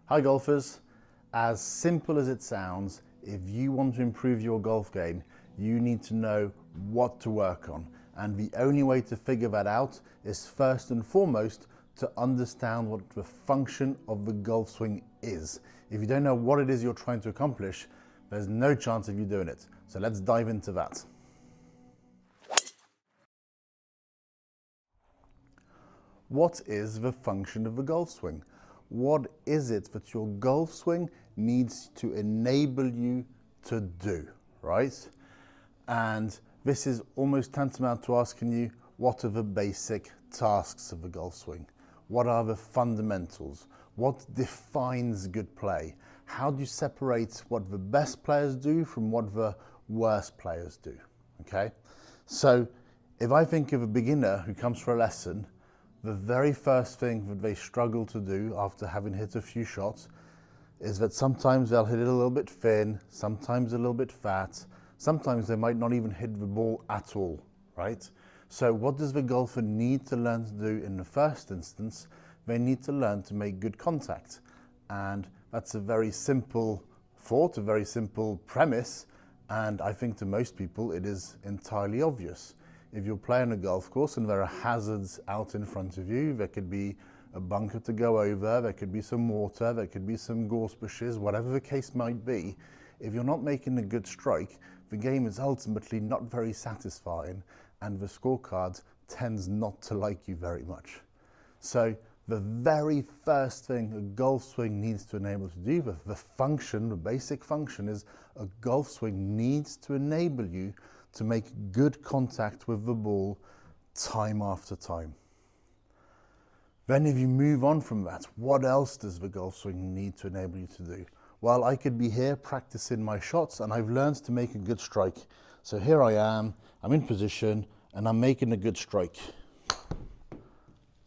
Hi golfers, as simple as it sounds, if you want to improve your golf game, you need to know what to work on. And the only way to figure that out is first and foremost to understand what the function of the golf swing is. If you don't know what it is you're trying to accomplish, there's no chance of you doing it. So let's dive into that. What is the function of the golf swing? What is it that your golf swing needs to enable you to do, right? And this is almost tantamount to asking you, what are the basic tasks of the golf swing? What are the fundamentals? What defines good play? How do you separate what the best players do from what the worst players do, okay? So if I think of a beginner who comes for a lesson, the very first thing that they struggle to do after having hit a few shots is that sometimes they'll hit it a little bit thin, sometimes a little bit fat, sometimes they might not even hit the ball at all, right? So what does the golfer need to learn to do in the first instance? They need to learn to make good contact. And that's a very simple thought, a very simple premise, and I think to most people it is entirely obvious. If you're playing a golf course and there are hazards out in front of you, there could be a bunker to go over, there could be some water, there could be some gorse bushes, whatever the case might be. If you're not making a good strike, the game is ultimately not very satisfying and the scorecard tends not to like you very much. So the very first thing a golf swing needs to enable to do, the function, the basic function is a golf swing needs to enable you to make good contact with the ball time after time. Then if you move on from that, what else does the golf swing need to enable you to do? Well, I could be here practicing my shots and I've learned to make a good strike. So here I am, I'm in position and I'm making a good strike.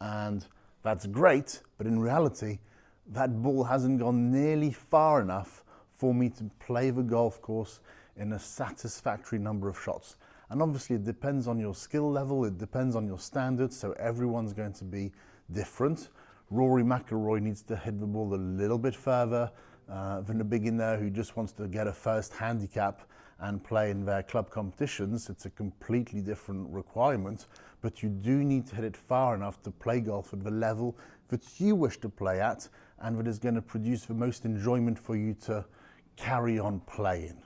And that's great, but in reality, that ball hasn't gone nearly far enough for me to play the golf course in a satisfactory number of shots. And obviously it depends on your skill level, it depends on your standards, so everyone's going to be different. Rory McIlroy needs to hit the ball a little bit further than a beginner who just wants to get a first handicap and play in their club competitions. It's a completely different requirement, but you do need to hit it far enough to play golf at the level that you wish to play at and that is going to produce the most enjoyment for you to carry on playing.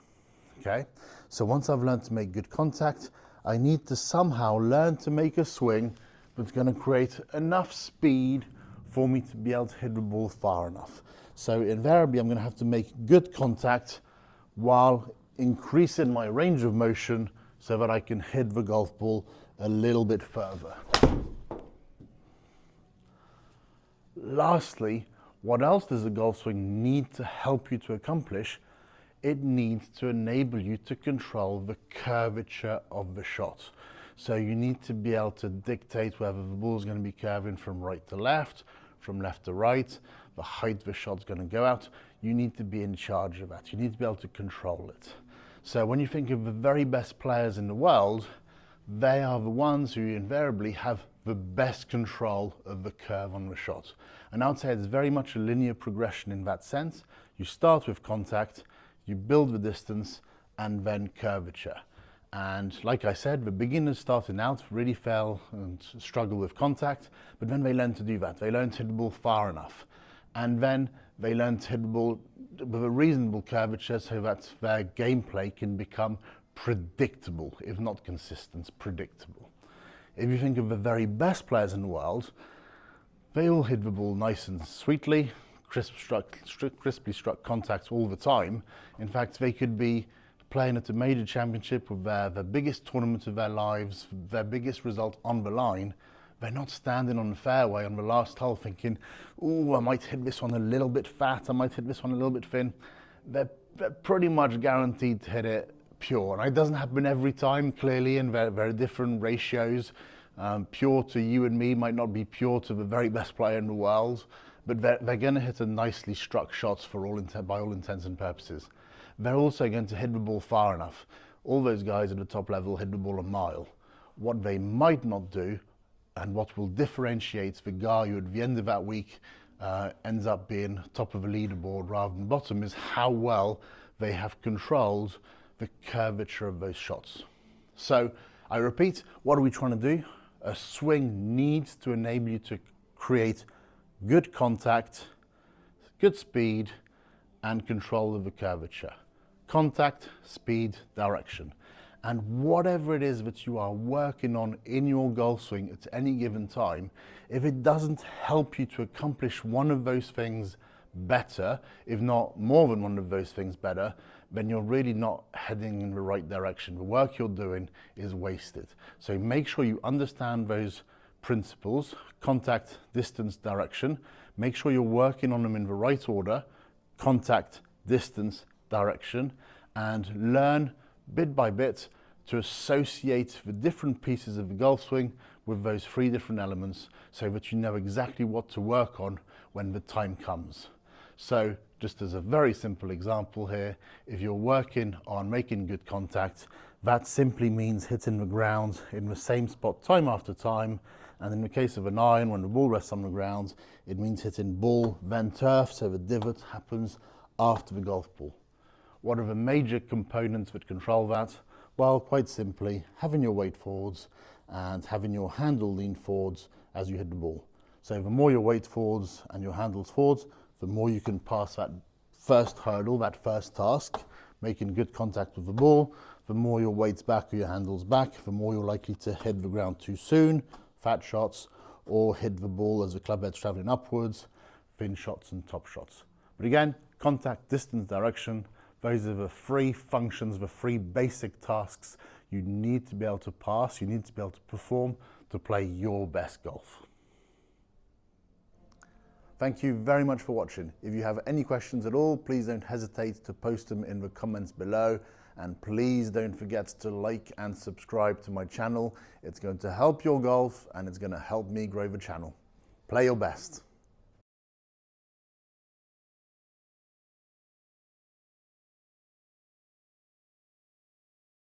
Okay, so once I've learned to make good contact, I need to somehow learn to make a swing that's going to create enough speed for me to be able to hit the ball far enough. So invariably, I'm going to have to make good contact while increasing my range of motion so that I can hit the golf ball a little bit further. Lastly, what else does the golf swing need to help you to accomplish? It needs to enable you to control the curvature of the shot. So you need to be able to dictate whether the ball is going to be curving from right to left, from left to right, the height the shot's going to go out. You need to be in charge of that. You need to be able to control it. So when you think of the very best players in the world, they are the ones who invariably have the best control of the curve on the shot. And I would say it's very much a linear progression in that sense. You start with contact, you build the distance, and then curvature. And like I said, the beginners starting out really fail and struggle with contact, but then they learn to do that. They learn to hit the ball far enough. And then they learn to hit the ball with a reasonable curvature so that their gameplay can become predictable, if not consistent, predictable. If you think of the very best players in the world, they all hit the ball nice and sweetly, crisply struck contacts all the time. In fact, they could be playing at a major championship with their biggest tournament of their lives, their biggest result on the line. They're not standing on the fairway on the last hole thinking, oh, I might hit this one a little bit fat, I might hit this one a little bit thin. They're pretty much guaranteed to hit it pure. And it doesn't happen every time, clearly, in very different ratios. Pure to you and me might not be pure to the very best player in the world, but they're going to hit a nicely struck shot by all intents and purposes. They're also going to hit the ball far enough. All those guys at the top level hit the ball a mile. What they might not do, and what will differentiate the guy who at the end of that week ends up being top of a leaderboard rather than bottom is how well they have controlled the curvature of those shots. So I repeat, what are we trying to do? A swing needs to enable you to create good contact, good speed, and control of the curvature. Contact, speed, direction. And whatever it is that you are working on in your golf swing at any given time, if it doesn't help you to accomplish one of those things better, if not more than one of those things better, then you're really not heading in the right direction. The work you're doing is wasted. So make sure you understand those principles: contact, distance, direction. Make sure you're working on them in the right order: contact, distance, direction, and learn bit by bit to associate the different pieces of the golf swing with those three different elements so that you know exactly what to work on when the time comes. So just as a very simple example here, if you're working on making good contact, that simply means hitting the ground in the same spot time after time. And in the case of an iron, when the ball rests on the ground, it means hitting ball, then turf, so the divot happens after the golf ball. What are the major components that control that? Well, quite simply, having your weight forwards and having your handle lean forwards as you hit the ball. So the more your weight forwards and your handles forwards, the more you can pass that first hurdle, that first task, making good contact with the ball. The more your weight's back or your handle's back, the more you're likely to hit the ground too soon, fat shots, or hit the ball as the club head's traveling upwards, thin shots and top shots. But again, contact, distance, direction, those are the three functions, the three basic tasks you need to be able to pass, you need to be able to perform to play your best golf. Thank you very much for watching. If you have any questions at all, please don't hesitate to post them in the comments below. And please don't forget to like and subscribe to my channel. It's going to help your golf and it's going to help me grow the channel. Play your best.